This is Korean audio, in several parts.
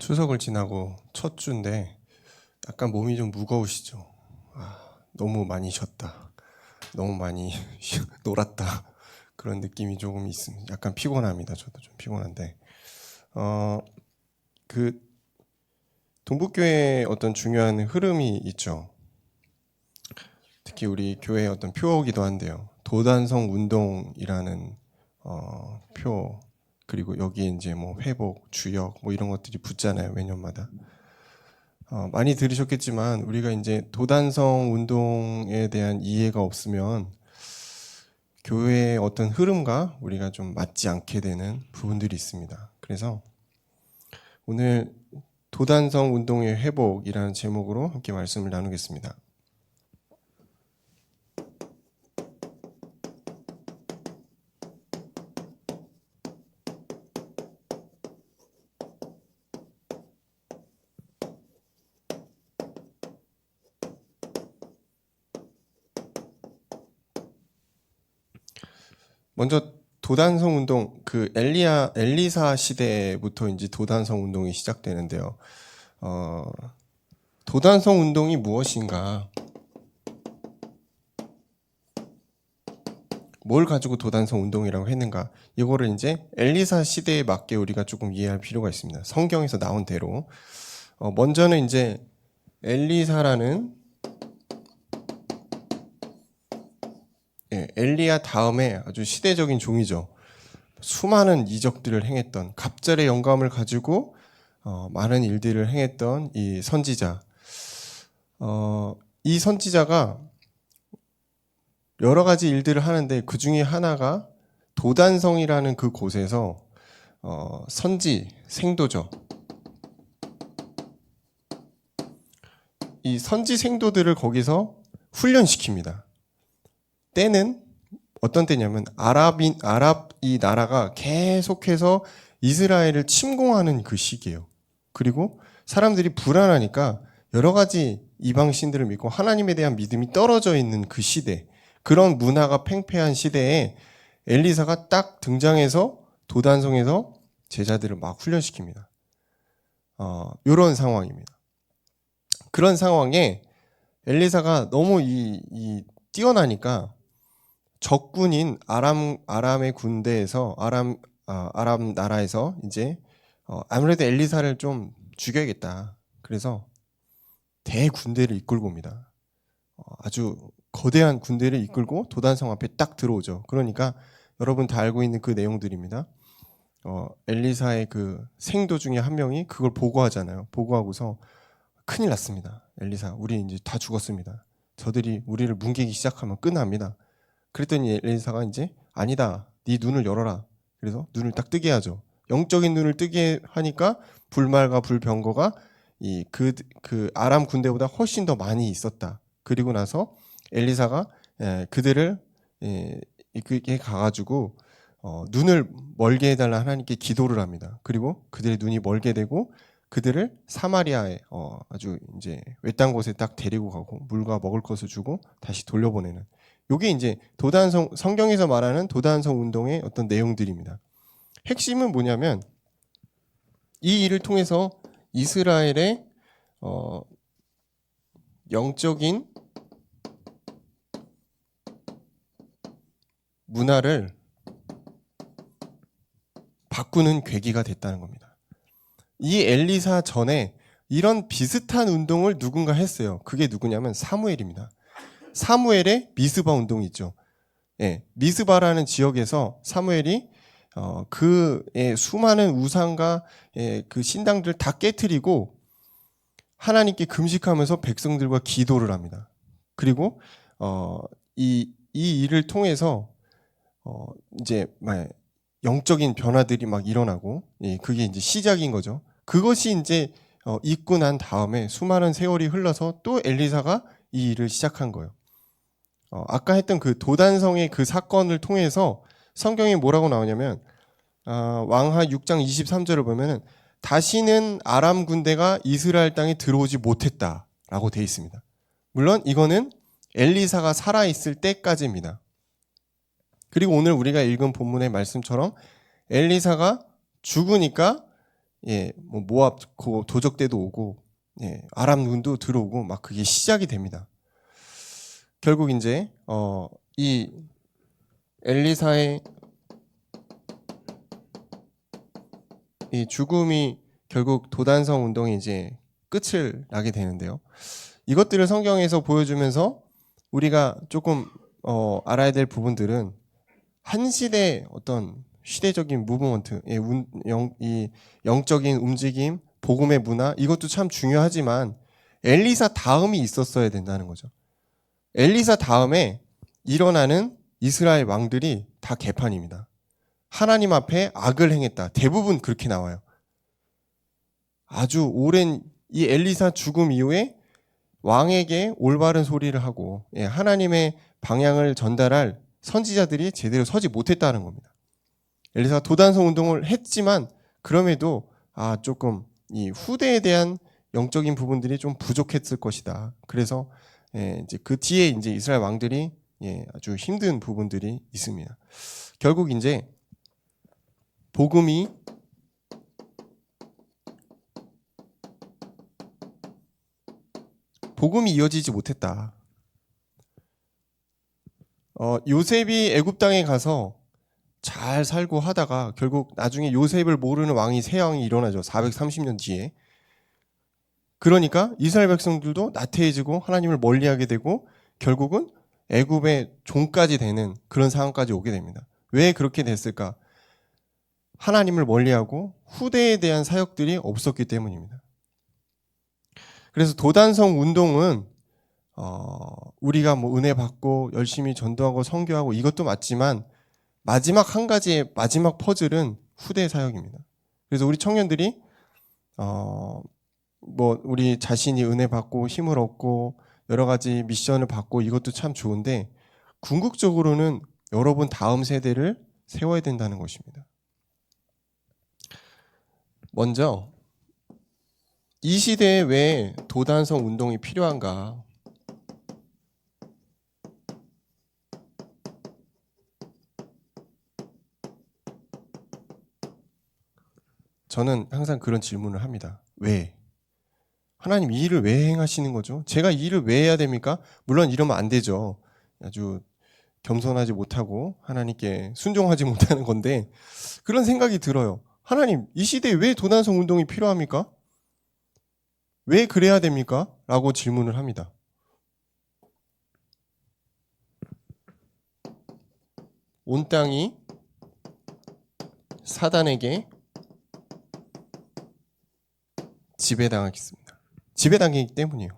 추석을 지나고 첫 주인데 약간 몸이 좀 무거우시죠? 너무 많이 쉬었다. 너무 많이 놀았다. 그런 느낌이 조금 있습니다. 약간 피곤합니다. 저도 좀 피곤한데 그 동북교회의 어떤 중요한 흐름이 있죠. 특히 우리 교회의 어떤 표어기도 한데요. 도단성 운동이라는 표, 그리고 여기에 이제 뭐 회복, 주역 뭐 이런 것들이 붙잖아요. 매년마다. 많이 들으셨겠지만 우리가 이제 도단성 운동에 대한 이해가 없으면 교회의 어떤 흐름과 우리가 좀 맞지 않게 되는 부분들이 있습니다. 그래서 오늘 도단성 운동의 회복이라는 제목으로 함께 말씀을 나누겠습니다. 먼저 도단성 운동, 엘리사 시대부터 이제 도단성 운동이 시작되는데요. 도단성 운동이 무엇인가? 뭘 가지고 도단성 운동이라고 했는가? 이거를 이제 엘리사 시대에 맞게 우리가 조금 이해할 필요가 있습니다. 성경에서 나온 대로. 먼저는 이제 엘리사라는 엘리야 다음에 아주 시대적인 종이죠. 수많은 이적들을 행했던, 갑절의 영감을 가지고 많은 일들을 행했던 이 선지자. 이 선지자가 여러 가지 일들을 하는데 그 중에 하나가 도단성이라는 그 곳에서 선지, 생도죠. 이 선지 생도들을 거기서 훈련시킵니다. 때는 어떤 때냐면 아랍 이 나라가 계속해서 이스라엘을 침공하는 그 시기예요. 그리고 사람들이 불안하니까 여러 가지 이방 신들을 믿고 하나님에 대한 믿음이 떨어져 있는 그 시대, 그런 문화가 팽배한 시대에 엘리사가 딱 등장해서 도단성에서 제자들을 막 훈련시킵니다. 이런 상황입니다. 그런 상황에 엘리사가 너무 뛰어나니까 적군인 아람의 군대에서 아람 나라에서 이제 아무래도 엘리사를 좀 죽여야겠다. 그래서 대군대를 이끌고 옵니다. 아주 거대한 군대를 이끌고 도단성 앞에 딱 들어오죠. 그러니까 여러분 다 알고 있는 그 내용들입니다. 엘리사의 그 생도 중에 한 명이 그걸 보고하잖아요. 보고하고서 큰일 났습니다. 엘리사, 우리 이제 다 죽었습니다. 저들이 우리를 뭉개기 시작하면 끝납니다. 그랬더니 엘리사가 이제 아니다, 네 눈을 열어라. 그래서 눈을 딱 뜨게 하죠. 영적인 눈을 뜨게 하니까 불말과 불병거가 그 아람 군대보다 훨씬 더 많이 있었다. 그리고 나서 엘리사가 그들을 그게 가가지고 눈을 멀게 해달라 하나님께 기도를 합니다. 그리고 그들의 눈이 멀게 되고 그들을 사마리아에 아주 이제 외딴 곳에 딱 데리고 가고 물과 먹을 것을 주고 다시 돌려보내는, 이게 이제 성경에서 말하는 도단성 운동의 어떤 내용들입니다. 핵심은 뭐냐면 이 일을 통해서 이스라엘의 영적인 문화를 바꾸는 계기가 됐다는 겁니다. 이 엘리사 전에 이런 비슷한 운동을 누군가 했어요. 그게 누구냐면 사무엘입니다. 사무엘의 미스바 운동이 있죠. 미스바라는 지역에서 사무엘이 그의 수많은 우상과 그 신당들을 다 깨트리고 하나님께 금식하면서 백성들과 기도를 합니다. 그리고 이 일을 통해서 이제 영적인 변화들이 막 일어나고, 그게 이제 시작인 거죠. 그것이 이제 있고 난 다음에 수많은 세월이 흘러서 또 엘리사가 이 일을 시작한 거예요. 아까 했던 그 도단성의 그 사건을 통해서 성경에 뭐라고 나오냐면 왕하 6장 23절을 보면은 다시는 아람 군대가 이스라엘 땅에 들어오지 못했다라고 되어 있습니다. 물론 이거는 엘리사가 살아있을 때까지입니다. 그리고 오늘 우리가 읽은 본문의 말씀처럼 엘리사가 죽으니까 뭐 모압 도적대도 오고, 아람군도 들어오고 막 그게 시작이 됩니다. 결국 이제 이 엘리사의 이 죽음이 결국 도단성 운동이 이제 끝을 나게 되는데요. 이것들을 성경에서 보여주면서 우리가 조금 알아야 될 부분들은 한 시대 어떤 시대적인 무브먼트, 이 영적인 움직임, 복음의 문화 이것도 참 중요하지만 엘리사 다음이 있었어야 된다는 거죠. 엘리사 다음에 일어나는 이스라엘 왕들이 다 개판입니다. 하나님 앞에 악을 행했다. 대부분 그렇게 나와요. 아주 오랜 이 엘리사 죽음 이후에 왕에게 올바른 소리를 하고 하나님의 방향을 전달할 선지자들이 제대로 서지 못했다는 겁니다. 엘리사가 도단성 운동을 했지만 그럼에도 조금 이 후대에 대한 영적인 부분들이 좀 부족했을 것이다. 그래서 이제 그 뒤에 이제 이스라엘 왕들이 아주 힘든 부분들이 있습니다. 결국 이제 복음이 이어지지 못했다. 요셉이 애굽 땅에 가서 잘 살고 하다가 결국 나중에 요셉을 모르는 왕이 새 왕이 일어나죠. 430년 뒤에. 그러니까 이스라엘 백성들도 나태해지고 하나님을 멀리하게 되고 결국은 애굽의 종까지 되는 그런 상황까지 오게 됩니다. 왜 그렇게 됐을까? 하나님을 멀리하고 후대에 대한 사역들이 없었기 때문입니다. 그래서 도단성 운동은 우리가 뭐 은혜 받고 열심히 전도하고 선교하고 이것도 맞지만 마지막 한 가지의 마지막 퍼즐은 후대 사역입니다. 그래서 우리 청년들이 뭐 우리 자신이 은혜 받고 힘을 얻고 여러 가지 미션을 받고 이것도 참 좋은데 궁극적으로는 여러분 다음 세대를 세워야 된다는 것입니다. 먼저 이 시대에 왜 도단성 운동이 필요한가? 저는 항상 그런 질문을 합니다. 왜? 하나님 이 일을 왜 행하시는 거죠? 제가 이 일을 왜 해야 됩니까? 물론 이러면 안 되죠. 아주 겸손하지 못하고 하나님께 순종하지 못하는 건데 그런 생각이 들어요. 하나님 이 시대에 왜 도단성 운동이 필요합니까? 왜 그래야 됩니까? 라고 질문을 합니다. 온 땅이 사단에게 지배당하겠습니다. 지배당하기 때문이에요.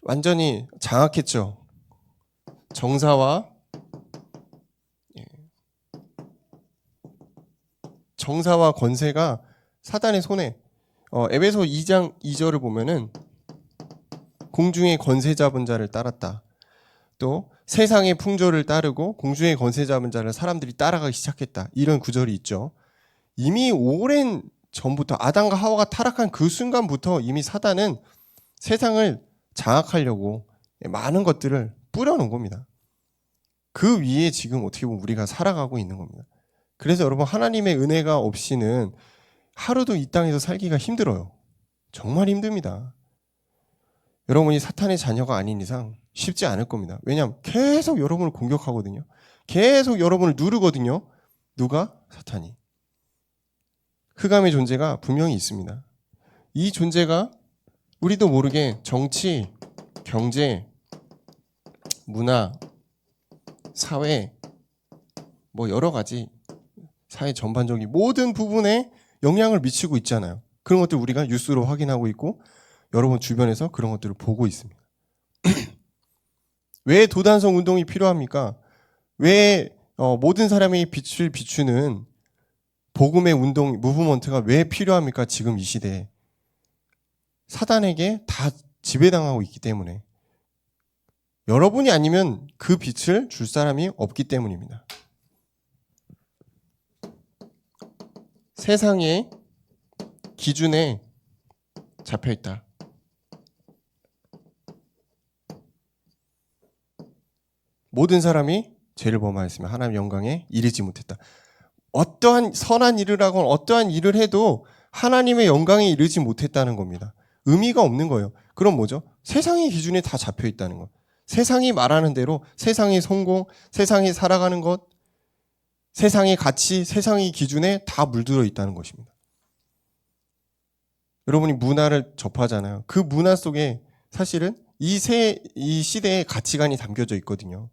완전히 장악했죠. 정사와 권세가 사단의 손에 에베소 2장 2절을 보면은 공중의 권세 잡은 자를 따랐다. 또 세상의 풍조를 따르고 공중의 권세 잡은 자를 사람들이 따라가기 시작했다. 이런 구절이 있죠. 이미 오랜 전부터 아담과 하와가 타락한 그 순간부터 이미 사단은 세상을 장악하려고 많은 것들을 뿌려놓은 겁니다. 그 위에 지금 어떻게 보면 우리가 살아가고 있는 겁니다. 그래서 여러분 하나님의 은혜가 없이는 하루도 이 땅에서 살기가 힘들어요. 정말 힘듭니다. 여러분이 사탄의 자녀가 아닌 이상 쉽지 않을 겁니다. 왜냐하면 계속 여러분을 공격하거든요. 계속 여러분을 누르거든요. 누가? 사탄이. 흑암의 존재가 분명히 있습니다. 이 존재가 우리도 모르게 정치, 경제, 문화, 사회, 뭐 여러 가지 사회 전반적인 모든 부분에 영향을 미치고 있잖아요. 그런 것들 우리가 뉴스로 확인하고 있고 여러분 주변에서 그런 것들을 보고 있습니다. 왜 도단성 운동이 필요합니까? 왜 모든 사람이 빛을 비추는 복음의 운동, 무브먼트가 왜 필요합니까? 지금 이 시대에. 사단에게 다 지배당하고 있기 때문에. 여러분이 아니면 그 빛을 줄 사람이 없기 때문입니다. 세상의 기준에 잡혀있다. 모든 사람이 죄를 범하였으며 하나님의 영광에 이르지 못했다. 어떠한 선한 일을 하건 어떠한 일을 해도 하나님의 영광에 이르지 못했다는 겁니다. 의미가 없는 거예요. 그럼 뭐죠? 세상의 기준에 다 잡혀 있다는 것. 세상이 말하는 대로 세상의 성공, 세상이 살아가는 것, 세상의 가치, 세상의 기준에 다 물들어 있다는 것입니다. 여러분이 문화를 접하잖아요. 그 문화 속에 사실은 이 시대의 가치관이 담겨져 있거든요.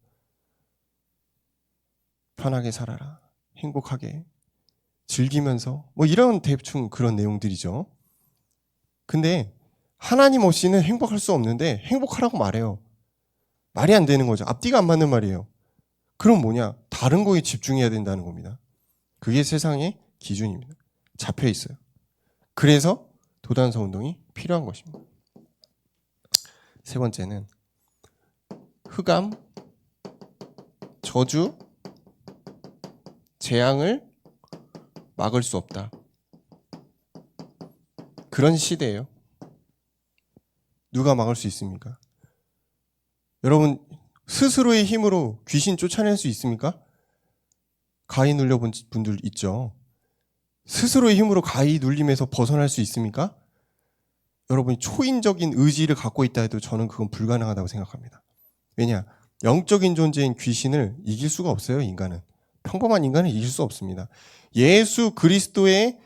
편하게 살아라. 행복하게. 즐기면서. 뭐 이런 대충 그런 내용들이죠. 근데 하나님 없이는 행복할 수 없는데 행복하라고 말해요. 말이 안 되는 거죠. 앞뒤가 안 맞는 말이에요. 그럼 뭐냐? 다른 거에 집중해야 된다는 겁니다. 그게 세상의 기준입니다. 잡혀 있어요. 그래서 도단서 운동이 필요한 것입니다. 세 번째는 흑암, 저주, 재앙을 막을 수 없다. 그런 시대예요. 누가 막을 수 있습니까? 여러분 스스로의 힘으로 귀신 쫓아낼 수 있습니까? 가위 눌려본 분들 있죠. 스스로의 힘으로 가위 눌림에서 벗어날 수 있습니까? 여러분이 초인적인 의지를 갖고 있다 해도 저는 그건 불가능하다고 생각합니다. 왜냐? 영적인 존재인 귀신을 이길 수가 없어요, 인간은. 평범한 인간은 이길 수 없습니다. 예수 그리스도의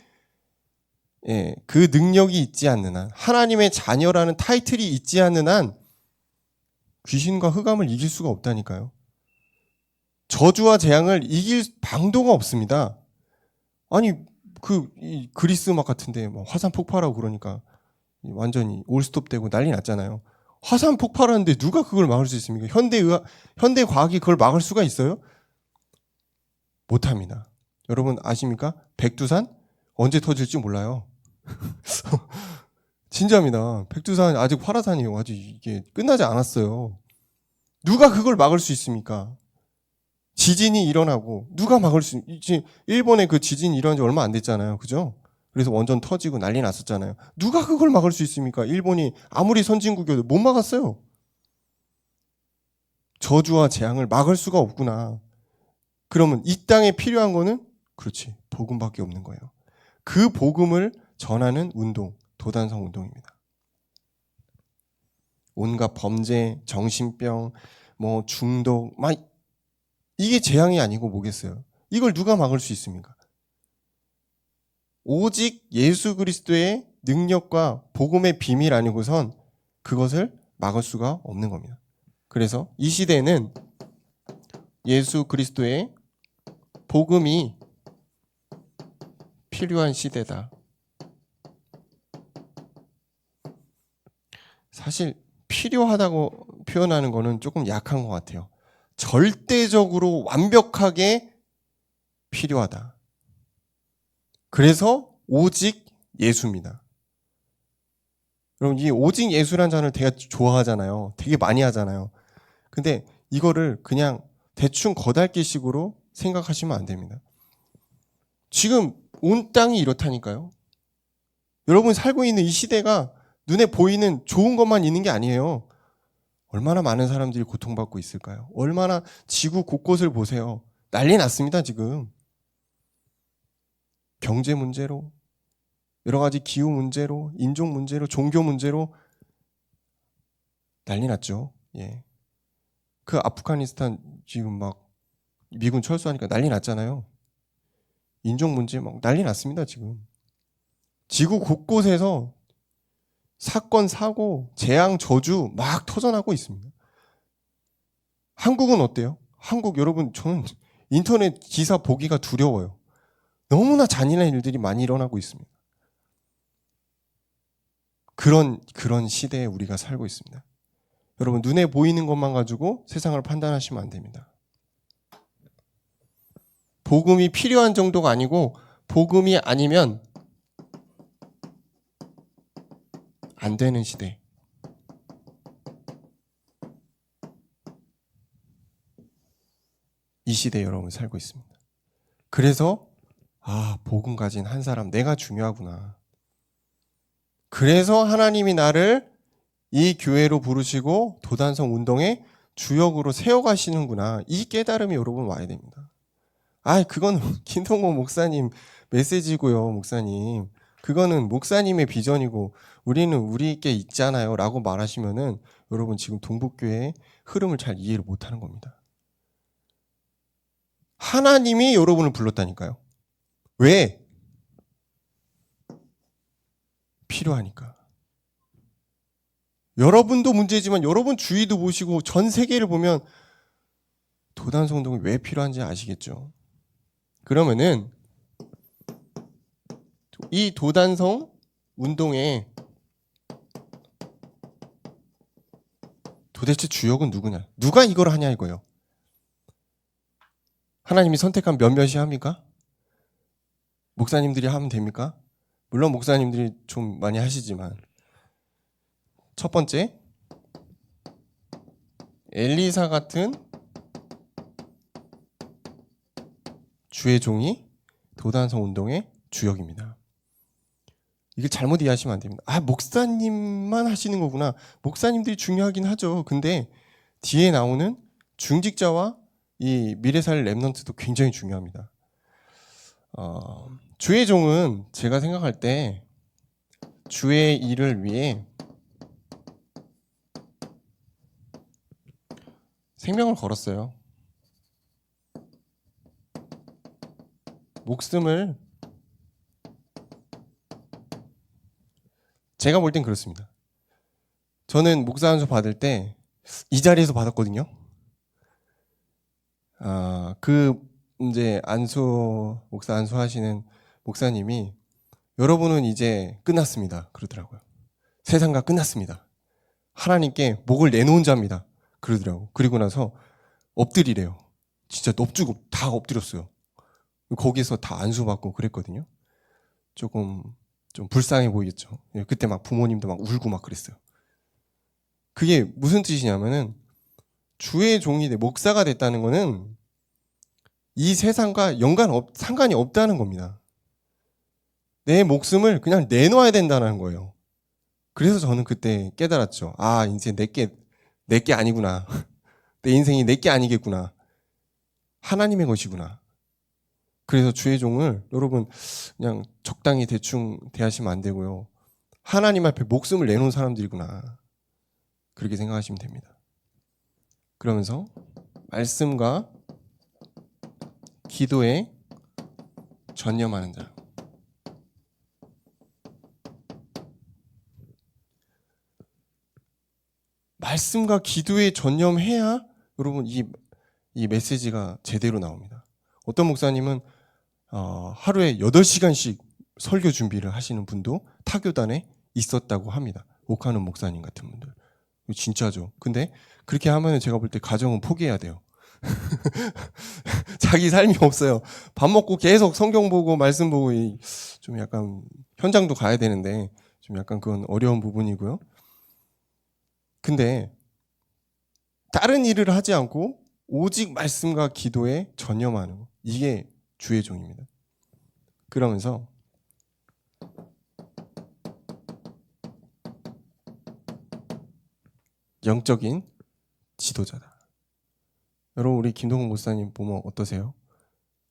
그 능력이 있지 않는 한, 하나님의 자녀라는 타이틀이 있지 않는 한 귀신과 흑암을 이길 수가 없다니까요. 저주와 재앙을 이길 방도가 없습니다. 아니 이 그리스 음악 같은데 뭐 화산 폭발하고 그러니까 완전히 올스톱되고 난리 났잖아요. 화산 폭발하는데 누가 그걸 막을 수 있습니까? 현대 과학이 그걸 막을 수가 있어요? 못합니다. 여러분 아십니까? 백두산 언제 터질지 몰라요. 진짜입니다. 백두산 아직 활화산이에요. 아직 이게 끝나지 않았어요. 누가 그걸 막을 수 있습니까? 지진이 일어나고 누가 막을 수 일본에 그 지진이 일어난 지 얼마 안 됐잖아요. 그죠? 그래서 원전 터지고 난리 났었잖아요. 누가 그걸 막을 수 있습니까? 일본이 아무리 선진국이어도 못 막았어요. 저주와 재앙을 막을 수가 없구나. 그러면 이 땅에 필요한 거는 그렇지. 복음밖에 없는 거예요. 그 복음을 전하는 운동, 도단성 운동입니다. 온갖 범죄, 정신병, 뭐 중독, 막 이게 재앙이 아니고 뭐겠어요? 이걸 누가 막을 수 있습니까? 오직 예수 그리스도의 능력과 복음의 비밀 아니고선 그것을 막을 수가 없는 겁니다. 그래서 이 시대는 예수 그리스도의 복음이 필요한 시대다. 사실 필요하다고 표현하는 거는 조금 약한 것 같아요. 절대적으로 완벽하게 필요하다. 그래서 오직 예수입니다. 여러분 이 오직 예수란 단어를 되게 좋아하잖아요. 되게 많이 하잖아요. 근데 이거를 그냥 대충 거달기식으로 생각하시면 안 됩니다. 지금 온 땅이 이렇다니까요. 여러분 살고 있는 이 시대가 눈에 보이는 좋은 것만 있는 게 아니에요. 얼마나 많은 사람들이 고통받고 있을까요? 얼마나 지구 곳곳을 보세요. 난리 났습니다, 지금. 경제 문제로, 여러 가지 기후 문제로, 인종 문제로, 종교 문제로 난리 났죠. 예. 그 아프가니스탄 지금 막 미군 철수하니까 난리 났잖아요. 인종 문제 막 난리 났습니다, 지금. 지구 곳곳에서 사건, 사고, 재앙, 저주 막 터져나고 있습니다. 한국은 어때요? 한국 여러분 저는 인터넷 기사 보기가 두려워요. 너무나 잔인한 일들이 많이 일어나고 있습니다. 그런 시대에 우리가 살고 있습니다. 여러분 눈에 보이는 것만 가지고 세상을 판단하시면 안 됩니다. 복음이 필요한 정도가 아니고 복음이 아니면 안 되는 시대. 이 시대에 여러분 살고 있습니다. 그래서 복음 가진 한 사람 내가 중요하구나. 그래서 하나님이 나를 이 교회로 부르시고 도단성 운동의 주역으로 세워가시는구나. 이 깨달음이 여러분 와야 됩니다. 그건 김동호 목사님 메시지고요, 목사님. 그거는 목사님의 비전이고 우리는 우리께 있잖아요 라고 말하시면은 여러분 지금 동북교회의 흐름을 잘 이해를 못하는 겁니다. 하나님이 여러분을 불렀다니까요. 왜? 필요하니까. 여러분도 문제지만 여러분 주위도 보시고 전 세계를 보면 도단성 운동이 왜 필요한지 아시겠죠? 그러면은 이 도단성 운동의 도대체 주역은 누구냐? 누가 이걸 하냐 이거예요. 하나님이 선택한 몇몇이 합니까? 목사님들이 하면 됩니까? 물론 목사님들이 좀 많이 하시지만 첫 번째 엘리사 같은 주의 종이 도단성 운동의 주역입니다. 이걸 잘못 이해하시면 안 됩니다. 목사님만 하시는 거구나. 목사님들이 중요하긴 하죠. 근데 뒤에 나오는 중직자와 이 미래살 렘넌트도 굉장히 중요합니다. 주의 종은 제가 생각할 때 주의 일을 위해 생명을 걸었어요. 목숨을 제가 볼 땐 그렇습니다. 저는 목사 안수 받을 때 이 자리에서 받았거든요. 이제 목사 안수하시는 목사님이 여러분은 이제 끝났습니다. 그러더라고요. 세상과 끝났습니다. 하나님께 목을 내놓은 자입니다. 그러더라고요. 그리고 나서 엎드리래요. 진짜 넙주고 다 엎드렸어요. 거기서 다 안수받고 그랬거든요. 조금 좀 불쌍해 보이겠죠. 그때 막 부모님도 막 울고 막 그랬어요. 그게 무슨 뜻이냐면은 주의 종이 목사가 됐다는 거는 이 세상과 상관이 없다는 겁니다. 내 목숨을 그냥 내놓아야 된다는 거예요. 그래서 저는 그때 깨달았죠. 이제 내게 아니구나. 내 인생이 내게 아니겠구나. 하나님의 것이구나. 그래서 주의 종을 여러분 그냥 적당히 대충 대하시면 안 되고요. 하나님 앞에 목숨을 내놓은 사람들이구나. 그렇게 생각하시면 됩니다. 그러면서 말씀과 기도에 전념하는 자. 말씀과 기도에 전념해야 여러분 이 메시지가 제대로 나옵니다. 어떤 목사님은 하루에 8시간씩 설교 준비를 하시는 분도 타교단에 있었다고 합니다. 옥하는 목사님 같은 분들. 진짜죠. 근데 그렇게 하면 제가 볼 때 가정은 포기해야 돼요. 자기 삶이 없어요. 밥 먹고 계속 성경 보고 말씀 보고 좀 약간 현장도 가야 되는데 좀 약간 그건 어려운 부분이고요. 근데 다른 일을 하지 않고 오직 말씀과 기도에 전념하는 거. 이게 주의 종입니다. 그러면서 영적인 지도자다. 여러분 우리 김동훈 목사님 보면 어떠세요?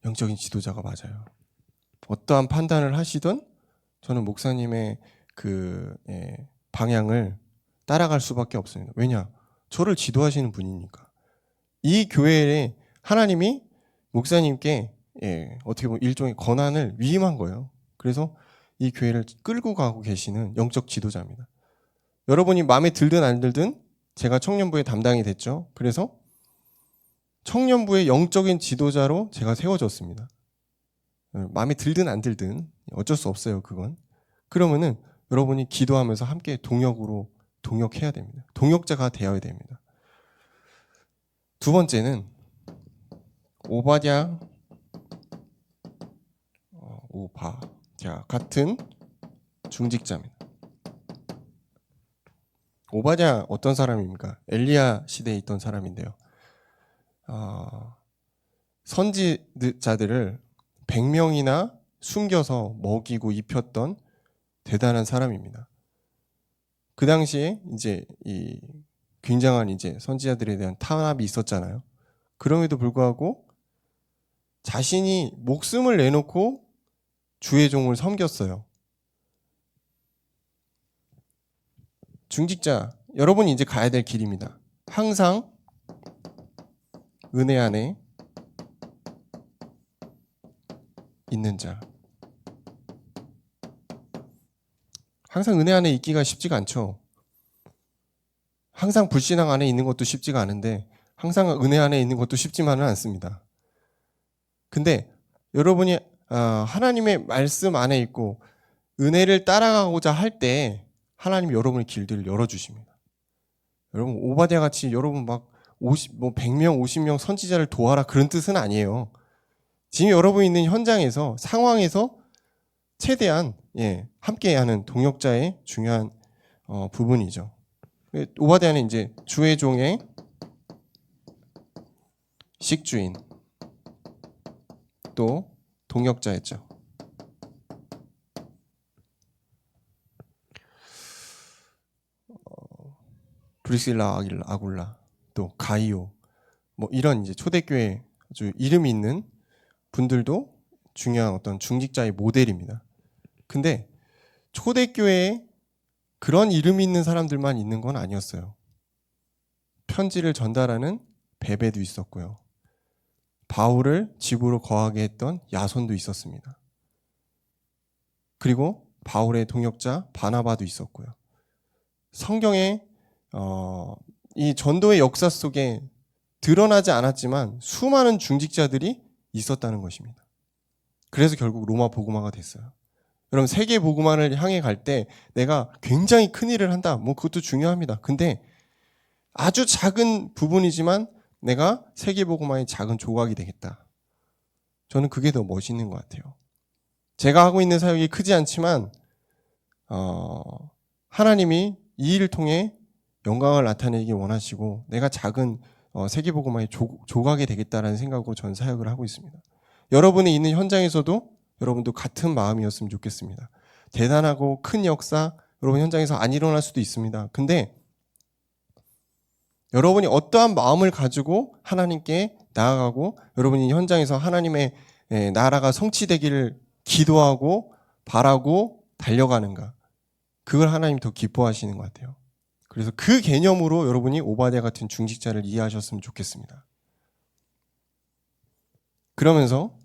영적인 지도자가 맞아요. 어떠한 판단을 하시든 저는 목사님의 방향을 따라갈 수밖에 없습니다. 왜냐? 저를 지도하시는 분이니까. 이 교회에 하나님이 목사님께 어떻게 보면 일종의 권한을 위임한 거예요. 그래서 이 교회를 끌고 가고 계시는 영적 지도자입니다. 여러분이 마음에 들든 안 들든 제가 청년부의 담당이 됐죠. 그래서 청년부의 영적인 지도자로 제가 세워졌습니다. 마음에 들든 안 들든 어쩔 수 없어요. 그건. 그러면은 여러분이 기도하면서 함께 동역해야 됩니다. 동역자가 되어야 됩니다. 두 번째는 오바댜 같은 중직자입니다. 오바댜 어떤 사람입니까? 엘리야 시대에 있던 사람인데요. 선지자들을 100명이나 숨겨서 먹이고 입혔던 대단한 사람입니다. 그 당시에 이제 이 굉장한 이제 선지자들에 대한 탄압이 있었잖아요. 그럼에도 불구하고 자신이 목숨을 내놓고 주의 종을 섬겼어요. 중직자, 여러분이 이제 가야 될 길입니다. 항상 은혜 안에 있는 자. 항상 은혜 안에 있기가 쉽지가 않죠. 항상 불신앙 안에 있는 것도 쉽지가 않은데 항상 은혜 안에 있는 것도 쉽지만은 않습니다. 근데 여러분이 하나님의 말씀 안에 있고 은혜를 따라가고자 할 때 하나님이 여러분의 길들을 열어주십니다. 여러분 오바댜 같이 여러분 막 100명, 50명 선지자를 도와라 그런 뜻은 아니에요. 지금 여러분이 있는 현장에서 상황에서 최대한 함께하는 동역자의 중요한 부분이죠. 오바댜는 이제 주의 종의 식주인 또 동역자였죠. 브리스길라, 아굴라, 또 가이오, 뭐 이런 이제 초대교회 아주 이름이 있는 분들도 중요한 어떤 중직자의 모델입니다. 근데 초대교회에 그런 이름이 있는 사람들만 있는 건 아니었어요. 편지를 전달하는 베베도 있었고요. 바울을 집으로 거하게 했던 야손도 있었습니다. 그리고 바울의 동역자 바나바도 있었고요. 성경에 이 전도의 역사 속에 드러나지 않았지만 수많은 중직자들이 있었다는 것입니다. 그래서 결국 로마 복음화가 됐어요. 여러분 세계 복음화를 향해 갈 때 내가 굉장히 큰 일을 한다. 뭐 그것도 중요합니다. 근데 아주 작은 부분이지만 내가 세계 복음화의 작은 조각이 되겠다. 저는 그게 더 멋있는 것 같아요. 제가 하고 있는 사역이 크지 않지만 하나님이 이 일을 통해 영광을 나타내기 원하시고 내가 작은 세계 복음화의 조각이 되겠다라는 생각으로 전 사역을 하고 있습니다. 여러분이 있는 현장에서도 여러분도 같은 마음이었으면 좋겠습니다. 대단하고 큰 역사 여러분 현장에서 안 일어날 수도 있습니다. 근데 여러분이 어떠한 마음을 가지고 하나님께 나아가고 여러분이 현장에서 하나님의 나라가 성취되기를 기도하고 바라고 달려가는가, 그걸 하나님이 더 기뻐하시는 것 같아요. 그래서 그 개념으로 여러분이 오바댜 같은 중직자를 이해하셨으면 좋겠습니다. 그러면서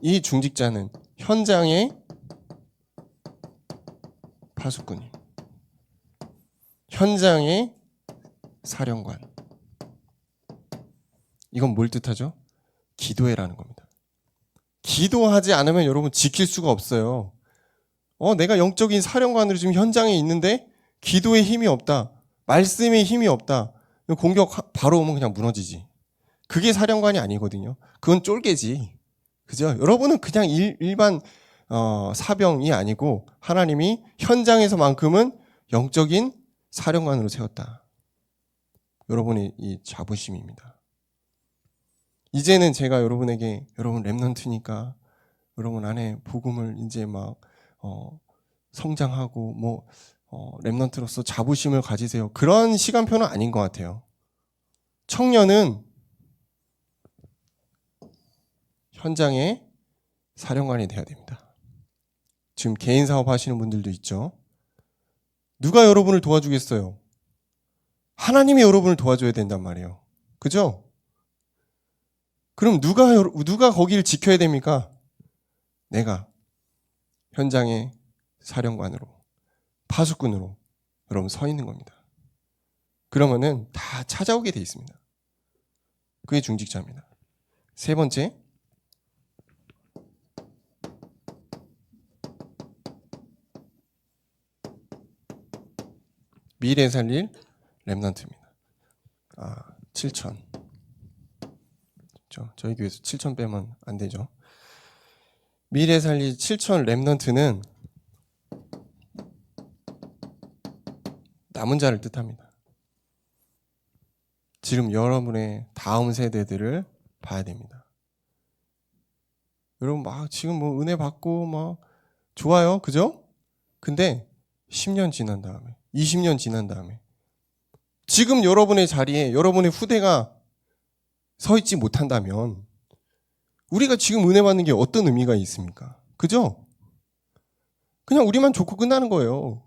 이 중직자는 현장의 파수꾼이, 현장의 사령관. 이건 뭘 뜻하죠? 기도해라는 겁니다. 기도하지 않으면 여러분 지킬 수가 없어요. 내가 영적인 사령관으로 지금 현장에 있는데 기도에 힘이 없다. 말씀에 힘이 없다. 공격 바로 오면 그냥 무너지지. 그게 사령관이 아니거든요. 그건 쫄개지. 그죠? 여러분은 그냥 일반 사병이 아니고 하나님이 현장에서만큼은 영적인 사령관으로 세웠다. 여러분의 이 자부심입니다. 이제는 제가 여러분에게 여러분 렘넌트니까 여러분 안에 복음을 이제 막 성장하고 렘넌트로서 자부심을 가지세요. 그런 시간표는 아닌 것 같아요. 청년은 현장의 사령관이 돼야 됩니다. 지금 개인 사업 하시는 분들도 있죠. 누가 여러분을 도와주겠어요? 하나님이 여러분을 도와줘야 된단 말이에요. 그죠? 그럼 누가 거기를 지켜야 됩니까? 내가 현장의 사령관으로, 파수꾼으로 여러분 서 있는 겁니다. 그러면은 다 찾아오게 돼 있습니다. 그게 중직자입니다. 세 번째, 미래 살릴 렘넌트입니다. 7천. 저희 교회에서 7천 빼면 안 되죠. 미래 살릴 7천 렘넌트는 남은 자를 뜻합니다. 지금 여러분의 다음 세대들을 봐야 됩니다. 여러분 지금 은혜 받고 좋아요. 그죠? 근데 10년 지난 다음에 20년 지난 다음에 지금 여러분의 자리에 여러분의 후대가 서 있지 못한다면 우리가 지금 은혜 받는 게 어떤 의미가 있습니까? 그죠? 그냥 우리만 좋고 끝나는 거예요.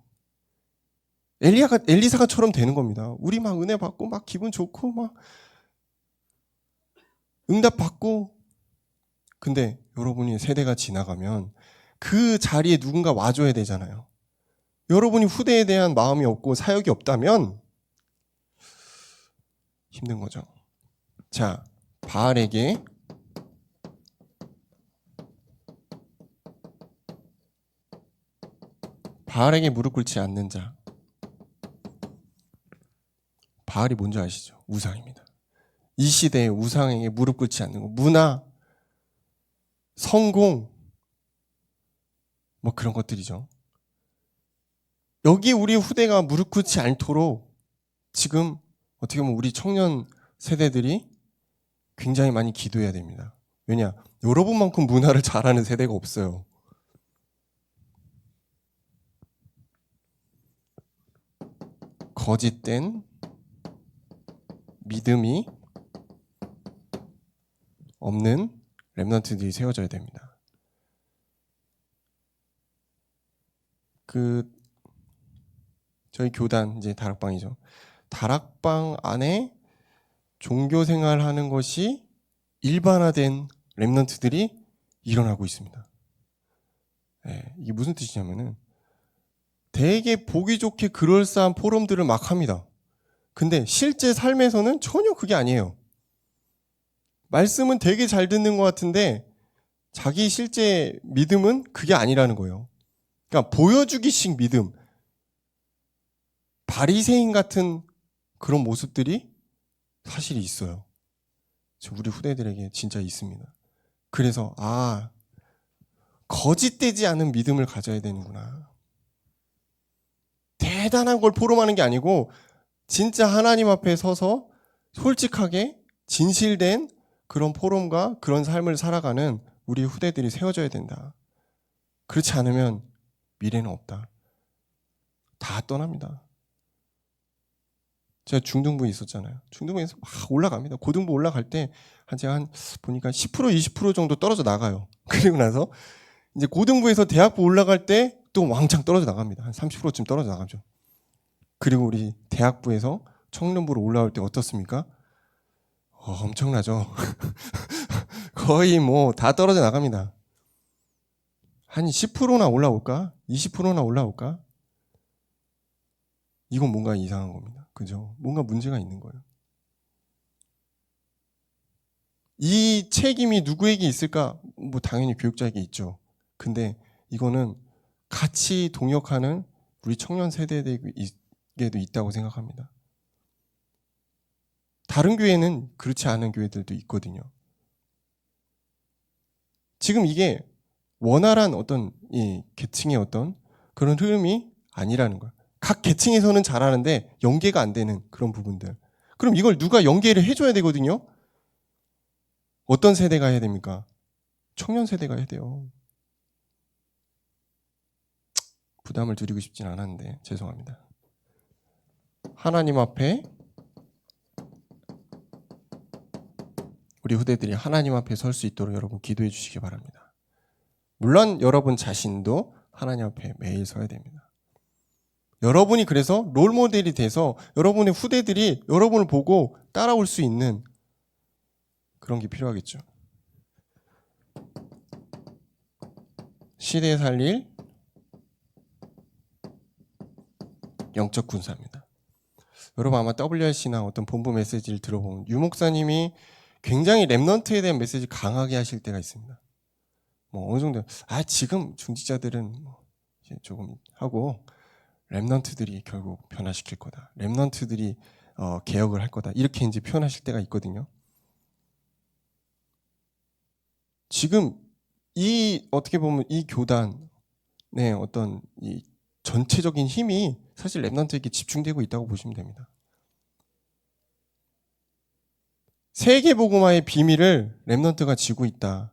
엘리사가처럼 되는 겁니다. 우리 막 은혜 받고 막 기분 좋고 막 응답 받고. 근데 여러분이 세대가 지나가면 그 자리에 누군가 와줘야 되잖아요. 여러분이 후대에 대한 마음이 없고 사역이 없다면 힘든 거죠. 자, 바알에게 무릎 꿇지 않는 자. 바알이 뭔지 아시죠? 우상입니다. 이 시대의 우상에게 무릎 꿇지 않는 거. 문화, 성공, 뭐 그런 것들이죠. 여기 우리 후대가 무릎 꿇지 않도록 지금 어떻게 보면 우리 청년 세대들이 굉장히 많이 기도해야 됩니다. 왜냐? 여러분만큼 문화를 잘하는 세대가 없어요. 거짓된 믿음이 없는 렘넌트들이 세워져야 됩니다. 저희 교단 이제 다락방이죠. 다락방 안에 종교 생활하는 것이 일반화된 렘넌트들이 일어나고 있습니다. 네, 이게 무슨 뜻이냐면은 되게 보기 좋게 그럴싸한 포럼들을 막 합니다. 근데 실제 삶에서는 전혀 그게 아니에요. 말씀은 되게 잘 듣는 것 같은데 자기 실제 믿음은 그게 아니라는 거예요. 그러니까 보여주기식 믿음, 바리새인 같은 그런 모습들이 사실 있어요. 우리 후대들에게 진짜 있습니다. 그래서 거짓되지 않은 믿음을 가져야 되는구나. 대단한 걸 포럼하는 게 아니고 진짜 하나님 앞에 서서 솔직하게 진실된 그런 포럼과 그런 삶을 살아가는 우리 후대들이 세워져야 된다. 그렇지 않으면 미래는 없다. 다 떠납니다. 제가 중등부에 있었잖아요. 중등부에서 막 올라갑니다. 고등부 올라갈 때 제가 보니까 10% 20% 정도 떨어져 나가요. 그리고 나서 이제 고등부에서 대학부 올라갈 때 또 왕창 떨어져 나갑니다. 한 30%쯤 떨어져 나가죠. 그리고 우리 대학부에서 청년부로 올라올 때 어떻습니까? 엄청나죠. 거의 뭐 다 떨어져 나갑니다. 한 10%나 올라올까? 20%나 올라올까? 이건 뭔가 이상한 겁니다. 그죠? 뭔가 문제가 있는 거예요. 이 책임이 누구에게 있을까? 뭐 당연히 교육자에게 있죠. 근데 이거는 같이 동역하는 우리 청년 세대에게도 있다고 생각합니다. 다른 교회는 그렇지 않은 교회들도 있거든요. 지금 이게 원활한 어떤 이 계층의 어떤 그런 흐름이 아니라는 거예요. 각 계층에서는 잘하는데 연계가 안 되는 그런 부분들. 그럼 이걸 누가 연계를 해줘야 되거든요. 어떤 세대가 해야 됩니까? 청년 세대가 해야 돼요. 부담을 드리고 싶진 않았는데 죄송합니다. 하나님 앞에 우리 후대들이 하나님 앞에 설 수 있도록 여러분 기도해 주시기 바랍니다. 물론 여러분 자신도 하나님 앞에 매일 서야 됩니다. 여러분이 그래서 롤모델이 돼서 여러분의 후대들이 여러분을 보고 따라올 수 있는 그런 게 필요하겠죠. 시대에 살릴 영적 군사입니다. 여러분 아마 WRC나 어떤 본부 메시지를 들어보면 유 목사님이 굉장히 렘넌트에 대한 메시지 강하게 하실 때가 있습니다. 뭐 어느 정도 지금 중직자들은 뭐 이제 조금 하고 렘넌트들이 결국 변화시킬 거다. 렘넌트들이 개혁을 할 거다. 이렇게 이제 표현하실 때가 있거든요. 지금 이 어떻게 보면 이 교단의 어떤 이 전체적인 힘이 사실 렘넌트에게 집중되고 있다고 보시면 됩니다. 세계복음화의 비밀을 렘넌트가 쥐고 있다.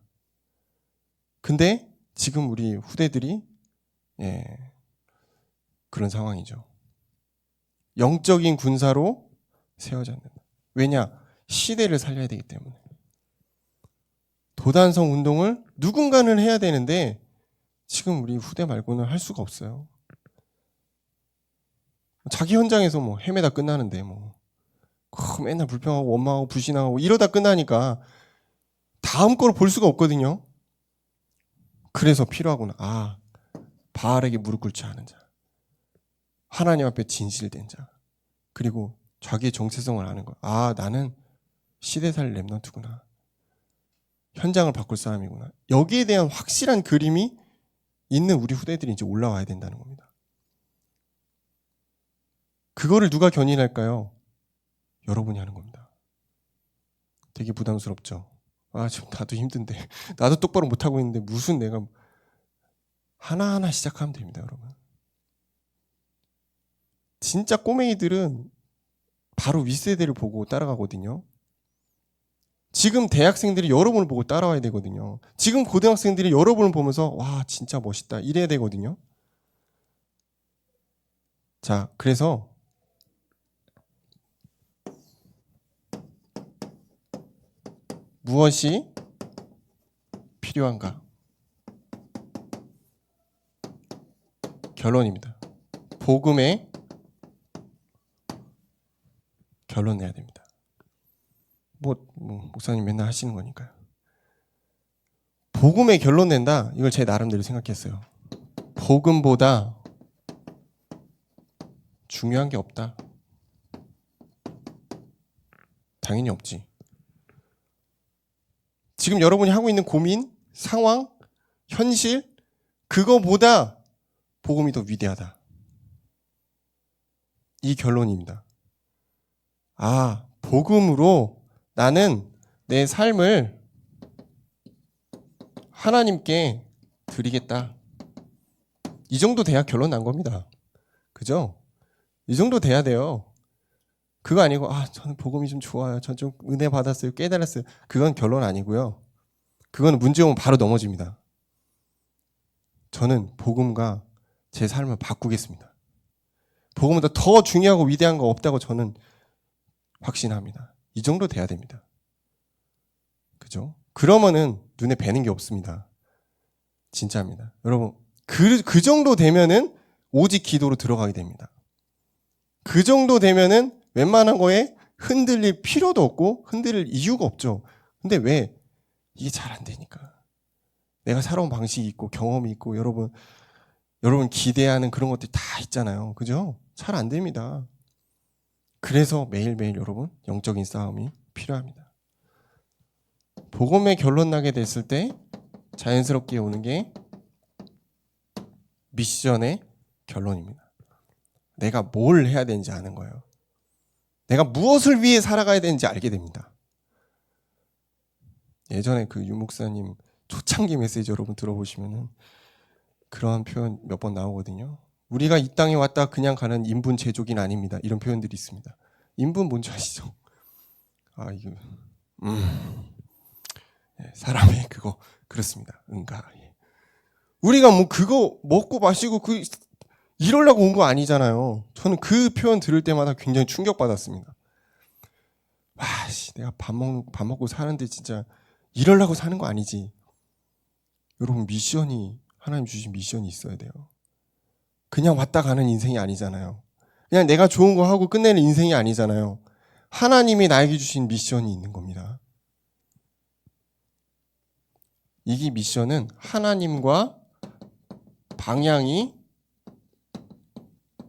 근데 지금 우리 후대들이 그런 상황이죠. 영적인 군사로 세워져 있는. 왜냐? 시대를 살려야 되기 때문에. 도단성 운동을 누군가는 해야 되는데 지금 우리 후대 말고는 할 수가 없어요. 자기 현장에서 뭐 헤매다 끝나는데 뭐 맨날 불평하고 원망하고 불신하고 이러다 끝나니까 다음 걸 볼 수가 없거든요. 그래서 필요하구나. 바알에게 무릎 꿇지 않은 자, 하나님 앞에 진실된 자, 그리고 자기의 정체성을 아는 거. 나는 시대살 렘넌트구나. 현장을 바꿀 사람이구나. 여기에 대한 확실한 그림이 있는 우리 후대들이 이제 올라와야 된다는 겁니다. 그거를 누가 견인할까요? 여러분이 하는 겁니다. 되게 부담스럽죠? 지금 나도 힘든데, 나도 똑바로 못하고 있는데 무슨 내가 하나하나 시작하면 됩니다, 여러분. 진짜 꼬맹이들은 바로 윗세대를 보고 따라가거든요. 지금 대학생들이 여러분을 보고 따라와야 되거든요. 지금 고등학생들이 여러분을 보면서 와 진짜 멋있다 이래야 되거든요. 자, 그래서 무엇이 필요한가? 결론입니다. 복음의 결론 내야 됩니다. 목사님 맨날 하시는 거니까요. 복음의 결론 낸다. 이걸 제 나름대로 생각했어요. 복음보다 중요한 게 없다. 당연히 없지. 지금 여러분이 하고 있는 고민, 상황, 현실, 그거보다 복음이 더 위대하다. 이 결론입니다. 복음으로 나는 내 삶을 하나님께 드리겠다. 이 정도 돼야 결론 난 겁니다. 그죠? 이 정도 돼야 돼요. 그거 아니고 저는 복음이 좀 좋아요. 전 좀 은혜 받았어요. 깨달았어요. 그건 결론 아니고요. 그건 문제 오면 바로 넘어집니다. 저는 복음과 제 삶을 바꾸겠습니다. 복음보다 더 중요하고 위대한 거 없다고 저는 확신합니다. 이 정도 돼야 됩니다. 그죠? 그러면은 눈에 뵈는 게 없습니다. 진짜입니다. 여러분, 그 정도 되면은 오직 기도로 들어가게 됩니다. 그 정도 되면은 웬만한 거에 흔들릴 필요도 없고 흔들릴 이유가 없죠. 근데 왜? 이게 잘 안 되니까. 내가 살아온 방식이 있고 경험이 있고 여러분 기대하는 그런 것들이 다 있잖아요. 그죠? 잘 안 됩니다. 그래서 매일매일 여러분 영적인 싸움이 필요합니다. 복음의 결론 나게 됐을 때 자연스럽게 오는 게 미션의 결론입니다. 내가 뭘 해야 되는지 아는 거예요. 내가 무엇을 위해 살아가야 되는지 알게 됩니다. 예전에 그 유목사님 초창기 메시지 여러분 들어보시면은 그런 표현 몇 번 나오거든요. 우리가 이 땅에 왔다 그냥 가는 인분 제조기는 아닙니다. 이런 표현들이 있습니다. 인분 뭔지 아시죠? 이거 사람의 그거 그렇습니다. 응가. 우리가 뭐 그거 먹고 마시고 이러려고 온 거 아니잖아요. 저는 그 표현 들을 때마다 굉장히 충격받았습니다. 내가 밥 먹고 사는데 진짜 이러려고 사는 거 아니지. 여러분 하나님 주신 미션이 있어야 돼요. 그냥 왔다 가는 인생이 아니잖아요. 그냥 내가 좋은 거 하고 끝내는 인생이 아니잖아요. 하나님이 나에게 주신 미션이 있는 겁니다. 이 미션은 하나님과 방향이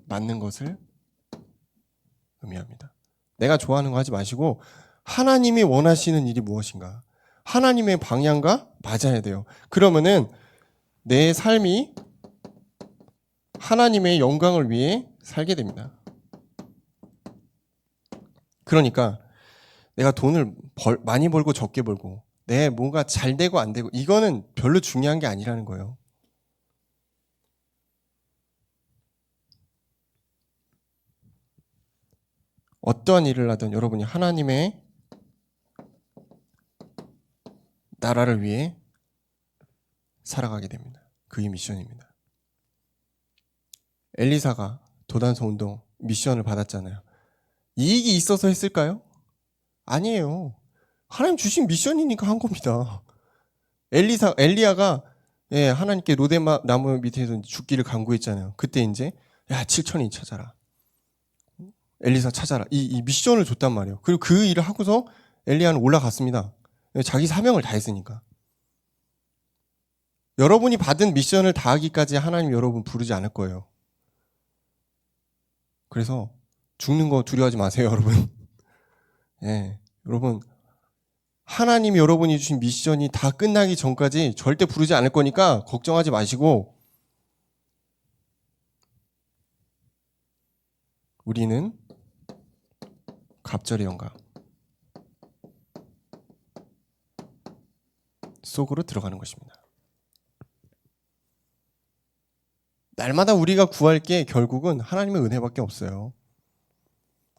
맞는 것을 의미합니다. 내가 좋아하는 거 하지 마시고 하나님이 원하시는 일이 무엇인가? 하나님의 방향과 맞아야 돼요. 그러면은 내 삶이 하나님의 영광을 위해 살게 됩니다. 그러니까 내가 돈을 많이 벌고 적게 벌고 내 뭔가 잘 되고 안 되고 이거는 별로 중요한 게 아니라는 거예요. 어떠한 일을 하든 여러분이 하나님의 나라를 위해 살아가게 됩니다. 그게 미션입니다. 엘리사가 도단성 운동 미션을 받았잖아요. 이익이 있어서 했을까요? 아니에요. 하나님 주신 미션이니까 한 겁니다. 엘리야가 하나님께 로뎀 나무 밑에서 죽기를 간구했잖아요. 그때 이제 7천인 찾아라. 엘리사 찾아라. 이 미션을 줬단 말이에요. 그리고 그 일을 하고서 엘리야는 올라갔습니다. 자기 사명을 다했으니까. 여러분이 받은 미션을 다하기까지 하나님 여러분 부르지 않을 거예요. 그래서 죽는 거 두려워하지 마세요, 여러분. 여러분 하나님이 여러분이 주신 미션이 다 끝나기 전까지 절대 부르지 않을 거니까 걱정하지 마시고 우리는 갑절의 영감 속으로 들어가는 것입니다. 날마다 우리가 구할 게 결국은 하나님의 은혜밖에 없어요.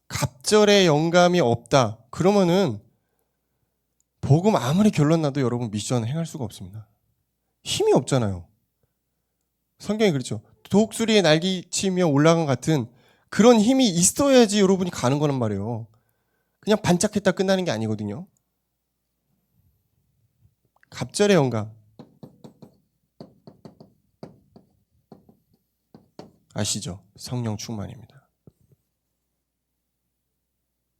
갑절의 영감이 없다. 그러면은 복음 아무리 결론 나도 여러분 미션 행할 수가 없습니다. 힘이 없잖아요. 성경이 그렇죠. 독수리의 날개치며 올라간 같은 그런 힘이 있어야지 여러분이 가는 거란 말이에요. 그냥 반짝했다 끝나는 게 아니거든요. 갑절의 영감 아시죠? 성령 충만입니다.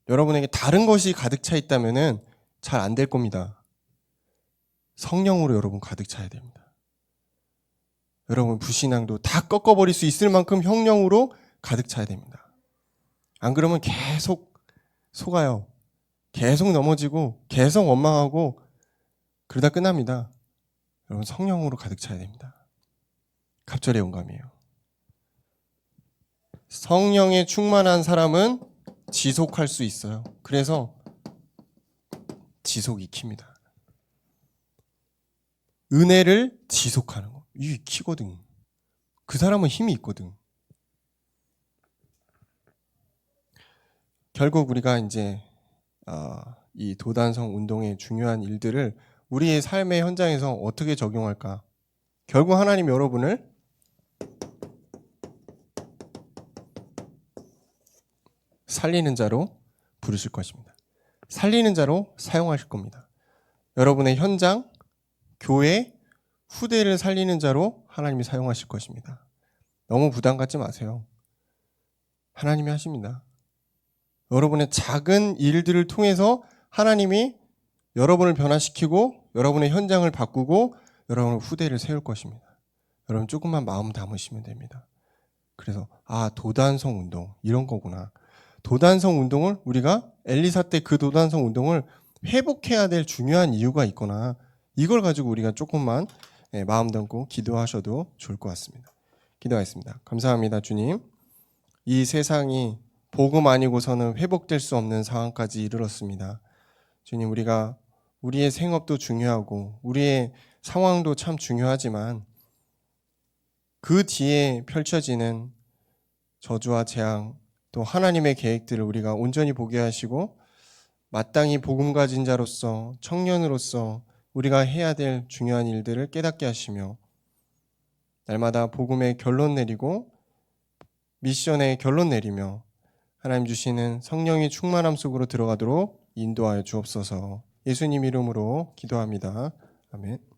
여러분에게 다른 것이 가득 차 있다면은 잘 안 될 겁니다. 성령으로 여러분 가득 차야 됩니다. 여러분 불신앙도 다 꺾어버릴 수 있을 만큼 성령으로 가득 차야 됩니다. 안 그러면 계속 속아요. 계속 넘어지고 계속 원망하고 그러다 끝납니다. 여러분 성령으로 가득 차야 됩니다. 갑절의 영감이에요. 성령에 충만한 사람은 지속할 수 있어요. 그래서 지속이 킵니다. 은혜를 지속하는 거. 이게 키거든. 그 사람은 힘이 있거든. 결국 우리가 이제 이 도단성 운동의 중요한 일들을 우리의 삶의 현장에서 어떻게 적용할까? 결국 하나님 여러분을 살리는 자로 부르실 것입니다. 살리는 자로 사용하실 겁니다. 여러분의 현장, 교회, 후대를 살리는 자로 하나님이 사용하실 것입니다. 너무 부담 갖지 마세요. 하나님이 하십니다. 여러분의 작은 일들을 통해서 하나님이 여러분을 변화시키고 여러분의 현장을 바꾸고 여러분의 후대를 세울 것입니다. 여러분 조금만 마음 담으시면 됩니다. 그래서 도단성 운동 이런 거구나. 도단성 운동을 우리가 엘리사 때 그 도단성 운동을 회복해야 될 중요한 이유가 있거나 이걸 가지고 우리가 조금만 마음 담고 기도하셔도 좋을 것 같습니다. 기도하겠습니다. 감사합니다, 주님. 이 세상이 복음 아니고서는 회복될 수 없는 상황까지 이르렀습니다. 주님, 우리가 우리의 생업도 중요하고 우리의 상황도 참 중요하지만 그 뒤에 펼쳐지는 저주와 재앙 또 하나님의 계획들을 우리가 온전히 보게 하시고 마땅히 복음 가진 자로서 청년으로서 우리가 해야 될 중요한 일들을 깨닫게 하시며 날마다 복음의 결론 내리고 미션의 결론 내리며 하나님 주시는 성령의 충만함 속으로 들어가도록 인도하여 주옵소서. 예수님 이름으로 기도합니다. 아멘.